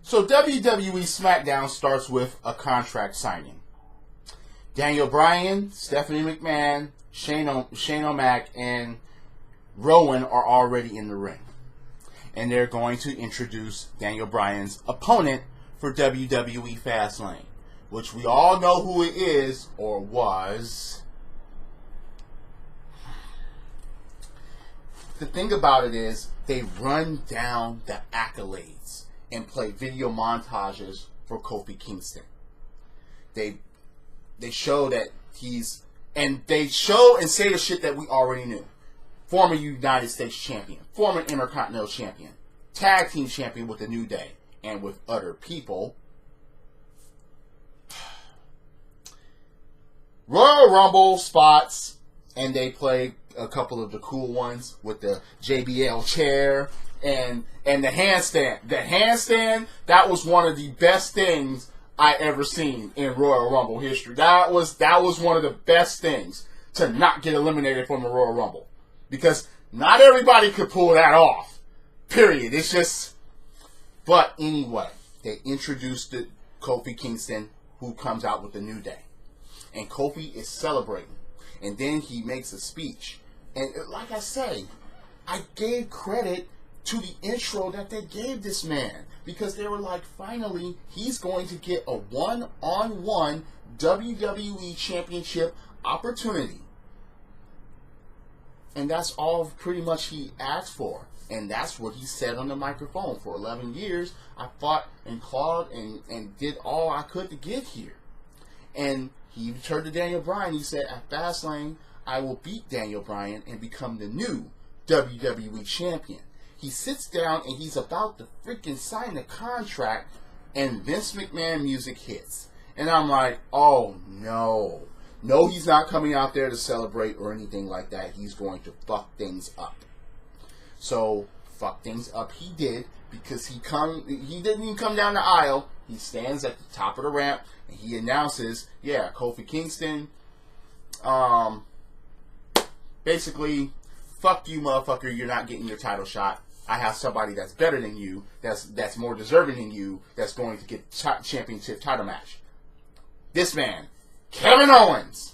So WWE Smackdown starts with a contract signing. Daniel Bryan, Stephanie McMahon, Shane O'Mac, and Rowan are already in the ring. And they're going to introduce Daniel Bryan's opponent for WWE Fastlane, which we all know who it is, or was. The thing about it is, they run down the accolades and play video montages for Kofi Kingston. They show that he's, and they show and say the shit that we already knew. Former United States champion, former Intercontinental champion, tag team champion with the New Day, and with other people. Royal Rumble spots, and they play a couple of the cool ones with the JBL chair and the handstand. The handstand, that was one of the best things I ever seen in Royal Rumble history. That was one of the best things to not get eliminated from the Royal Rumble. Because not everybody could pull that off. Period. It's just... But anyway, they introduced Kofi Kingston, who comes out with the New Day. And Kofi is celebrating. And then he makes a speech. And like I say, I gave credit to the intro that they gave this man. Because they were like, finally, he's going to get a one-on-one WWE Championship opportunity. And that's all pretty much he asked for. And that's what he said on the microphone. For 11 years, I fought and clawed and did all I could to get here. And he turned to Daniel Bryan. He said, at Fastlane, I will beat Daniel Bryan and become the new WWE Champion. He sits down and he's about to freaking sign the contract, and Vince McMahon music hits. And I'm like, oh no. No, he's not coming out there to celebrate or anything like that. He's going to fuck things up. So, fuck things up he did, because he didn't even come down the aisle. He stands at the top of the ramp and he announces, yeah, Kofi Kingston, basically, fuck you, motherfucker, you're not getting your title shot. I have somebody that's better than you, that's more deserving than you, that's going to get championship title match. This man, Kevin Owens.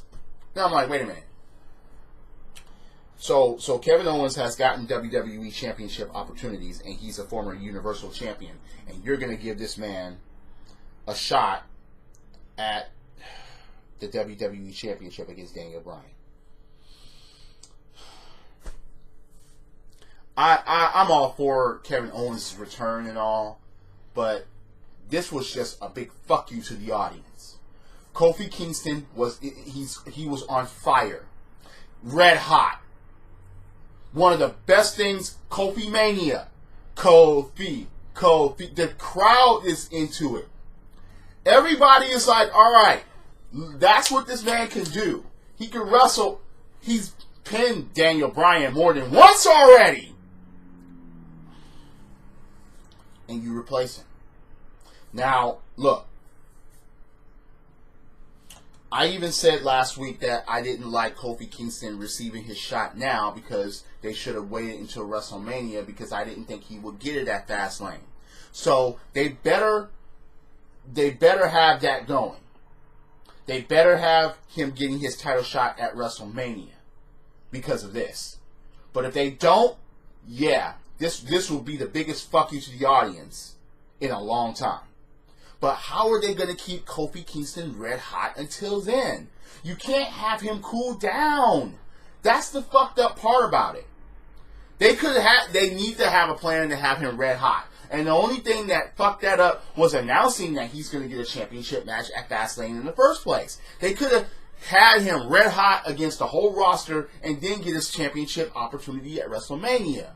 Now I'm like, wait a minute. So Kevin Owens has gotten WWE Championship opportunities, and he's a former Universal Champion, and you're going to give this man a shot at the WWE Championship against Daniel Bryan. I'm all for Kevin Owens' return and all, but this was just a big fuck you to the audience. Kofi Kingston was on fire, red hot. One of the best things, Kofi Mania, Kofi. The crowd is into it. Everybody is like, all right, that's what this man can do. He can wrestle. He's pinned Daniel Bryan more than once already. And you replace him. Now, look. I even said last week that I didn't like Kofi Kingston receiving his shot now, because they should have waited until WrestleMania, because I didn't think he would get it at Fastlane. So they better have that going. They better have him getting his title shot at WrestleMania because of this. But if they don't, yeah, this will be the biggest fuck you to the audience in a long time. But how are they going to keep Kofi Kingston red hot until then? You can't have him cool down. That's the fucked up part about it. They need to have a plan to have him red hot. And the only thing that fucked that up was announcing that he's going to get a championship match at Fastlane in the first place. They could have had him red hot against the whole roster and then get his championship opportunity at WrestleMania.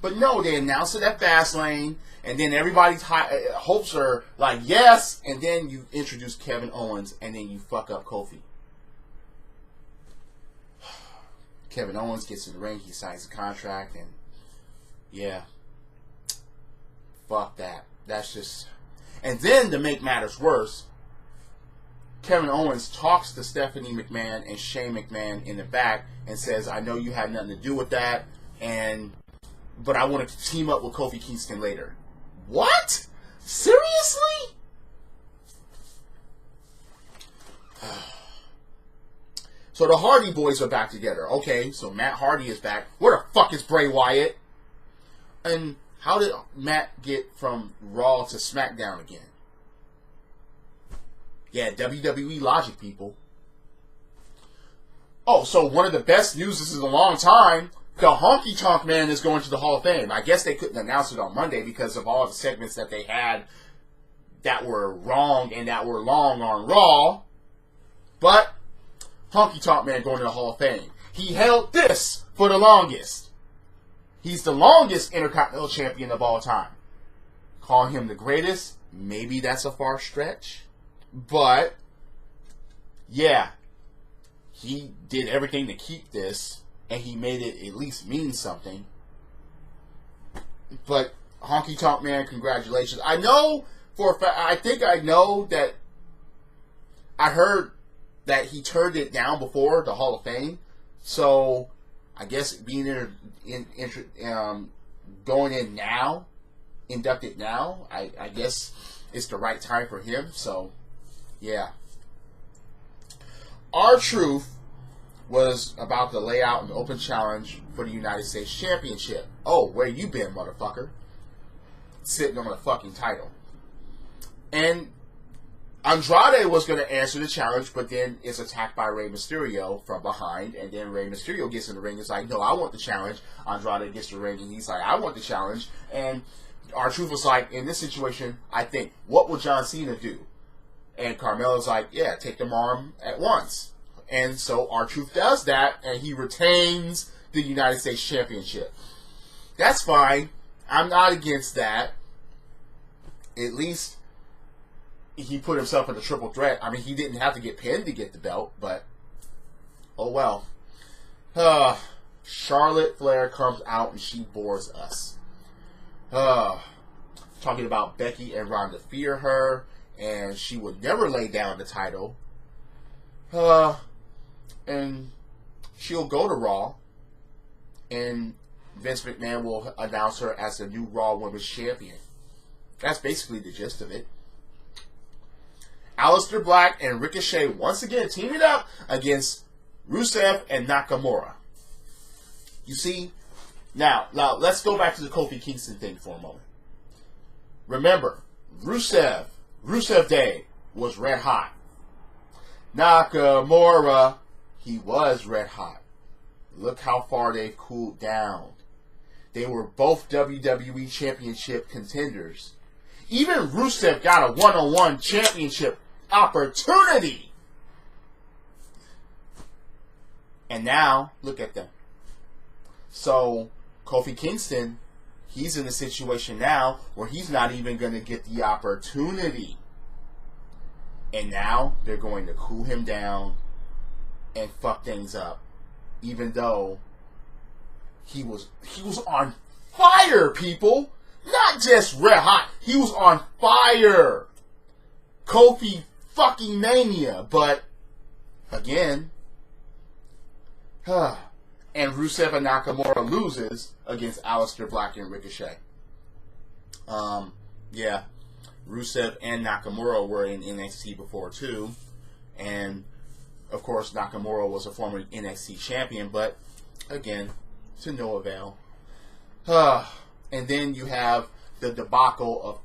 But no, they announced it at Fastlane, and then everybody's hopes are like, yes, and then you introduce Kevin Owens, and then you fuck up Kofi. Kevin Owens gets in the ring, he signs the contract, and yeah, fuck that. That's just... And then, to make matters worse, Kevin Owens talks to Stephanie McMahon and Shane McMahon in the back and says, I know you had nothing to do with that, but I wanted to team up with Kofi Kingston later. What? Seriously? So the Hardy Boys are back together. Okay, so Matt Hardy is back. Where the fuck is Bray Wyatt? And how did Matt get from Raw to SmackDown again? Yeah, WWE logic, people. Oh, so one of the best news this is a long time. The Honky Tonk Man is going to the Hall of Fame. I guess they couldn't announce it on Monday because of all the segments that they had that were wrong and that were long on Raw. But Honky Tonk Man going to the Hall of Fame. He held this for the longest. He's the longest Intercontinental Champion of all time. Call him the greatest? Maybe that's a far stretch. But, yeah. He did everything to keep this, and he made it at least mean something. But, Honky Tonk Man, congratulations. I know for a fact, I think I know that I heard that he turned it down before the Hall of Fame. So, I guess being going in now, inducted now, I guess it's the right time for him. So, yeah. R-Truth was about to lay out an open challenge for the United States Championship. Oh, where you been, motherfucker? Sitting on the fucking title. And Andrade was going to answer the challenge, but then is attacked by Rey Mysterio from behind, and then Rey Mysterio gets in the ring and is like, no, I want the challenge. Andrade gets the ring, and he's like, I want the challenge. And R-Truth was like, in this situation, I think, what will John Cena do? And Carmelo's like, yeah, take them arm at once. And so R-Truth does that, and he retains the United States Championship. That's fine. I'm not against that. At least he put himself in a triple threat. I mean, he didn't have to get pinned to get the belt, but oh well. Charlotte Flair comes out and she bores us. Talking about Becky and Ronda fear her, and she would never lay down the title. And she'll go to Raw, and Vince McMahon will announce her as the new Raw Women's Champion. That's basically the gist of it. Aleister Black and Ricochet once again teaming up against Rusev and Nakamura. You see, now let's go back to the Kofi Kingston thing for a moment. Remember, Rusev Day was red hot. Nakamura, he was red hot. Look how far they've cooled down. They were both WWE Championship contenders. Even Rusev got a one-on-one championship opportunity. And now, look at them. So, Kofi Kingston, he's in a situation now where he's not even going to get the opportunity. And now, they're going to cool him down and fuck things up. Even though he was on fire, people. Not just red hot. He was on fire. Kofi fucking mania. But, again, and Rusev and Nakamura loses against Aleister Black and Ricochet. Yeah. Rusev and Nakamura were in NXT before, too. And, of course, Nakamura was a former NXT champion. But, again, to no avail. And then you have the debacle of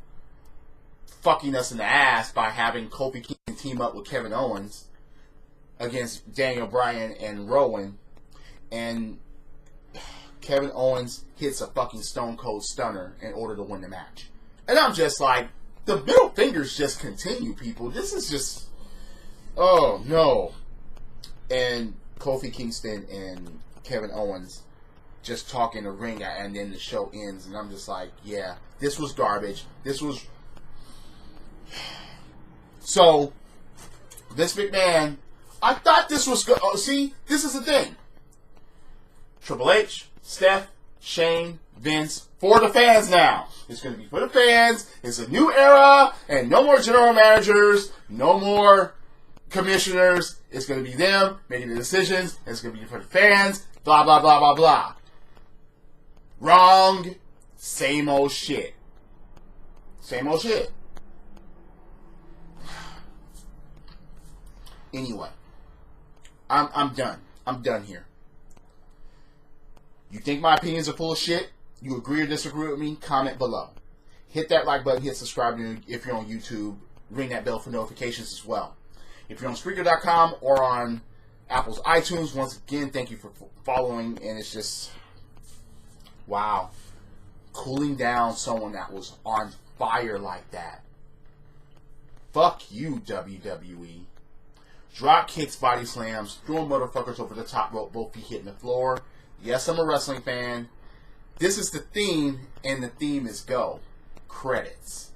fucking us in the ass by having Kofi Kingston team up with Kevin Owens against Daniel Bryan and Rowan. And Kevin Owens hits a fucking Stone Cold Stunner in order to win the match. And I'm just like, the middle fingers just continue, people. This is just, oh no. And Kofi Kingston and Kevin Owens just talk in the ring, and then the show ends, and I'm just like, yeah, this was garbage. This was... So, Vince McMahon, I thought this was good. Oh, see, this is the thing. Triple H, Steph, Shane, Vince, for the fans now. It's going to be for the fans. It's a new era, and no more general managers, no more commissioners. It's going to be them making the decisions. It's going to be for the fans, blah, blah, blah, blah, blah. Wrong. Same old shit. Same old shit. Anyway, I'm done. I'm done here. You think my opinions are full of shit? You agree or disagree with me? Comment below. Hit that like button, hit subscribe if you're on YouTube. Ring that bell for notifications as well. If you're on Spreaker.com or on Apple's iTunes, once again, thank you for following. And it's just, wow. Cooling down someone that was on fire like that. Fuck you, WWE. Drop kicks, body slams, throwing motherfuckers over the top rope, both feet hitting the floor. Yes, I'm a wrestling fan. This is the theme, and the theme is go. Credits.